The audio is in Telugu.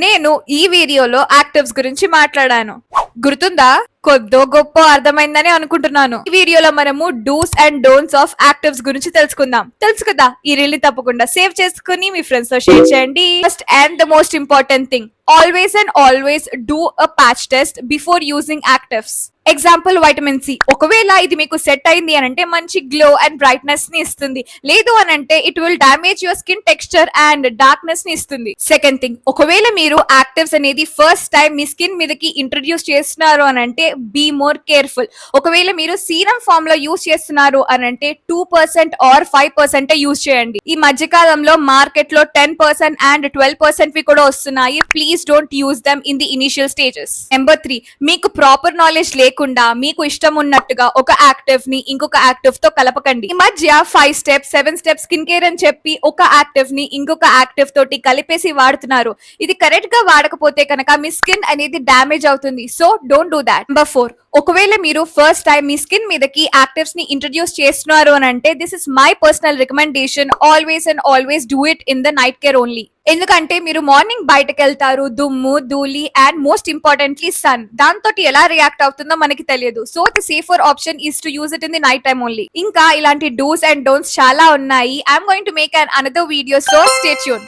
నేను ఈ వీడియోలో యాక్టివ్స్ గురించి మాట్లాడాను. గుర్తుందా? కొద్దో గొప్ప అర్థమైందని అనుకుంటున్నాను. ఈ వీడియోలో మనము dos and don'ts of actives గురించి తెలుసుకుందాం. తెలుసు కదా, ఈ రీల్ తప్పకుండా సేవ్ చేసుకుని మీ ఫ్రెండ్స్ తో షేర్ చేయండి. First and the most important thing, always do a patch test before using actives. Example vitamin C. ఒకవేళ ఇది మీకు సెట్ అయింది అని అంటే మంచి గ్లో అండ్ బ్రైట్నెస్ ని ఇస్తుంది. లేదు అని అంటే it will damage your skin texture and darkness ని ఇస్తుంది. సెకండ్ థింగ్, ఒకవేళ మీరు యాక్టివ్స్ అనేది ఫస్ట్ టైం మీ స్కిన్ మీదకి ఇంట్రడ్యూస్ చేస్తున్నారు అని అంటే బీ మోర్ కేర్ఫుల్. ఒకవేళ మీరు సీరం ఫామ్ లో యూస్ చేస్తున్నారు అని అంటే 2% ఆర్ 5% యూస్ చేయండి. ఈ మధ్య కాలంలో మార్కెట్ లో 10% అండ్ 12% కూడా వస్తున్నాయి. Please don't use them in the initial stages. Number 3, మీకు ప్రాపర్ నాలెడ్జ్ లేకుండా మీకు ఇష్టం ఉన్నట్టుగా ఒక యాక్టివ్ ని ఇంకొక యాక్టివ్ తో కలపకండి. ఈ మధ్య 5 స్టెప్స్ 7 స్టెప్స్ స్కిన్ కేర్ అని చెప్పి ఒక యాక్టివ్ ని ఇంకొక యాక్టివ్ తోటి కలిపేసి వాడుతున్నారు. ఇది కరెక్ట్ గా వాడకపోతే కనుక మీ స్కిన్ అనేది డ్యామేజ్ అవుతుంది. So don't do that. Number 4, ఒకవేళ మీరు ఫస్ట్ టైం మీ స్కిన్ మీదకి యాక్టివ్స్ ని ఇంట్రడ్యూస్ చేస్తున్నారు అని అంటే this is my personal recommendation. Always do it in the night care only. ఎందుకంటే మీరు మార్నింగ్ బయటకు వెళ్తారు, దుమ్ము ధూళి అండ్ మోస్ట్ ఇంపార్టెంట్లీ సన్, దాంతో ఎలా రియాక్ట్ అవుతుందో మనకి తెలియదు. So the safer option is to use it in the night time only. ఇంకా ఇలాంటి డూస్ అండ్ డోంట్స్ చాలా ఉన్నాయి. I'm going to make an another video, so stay tuned.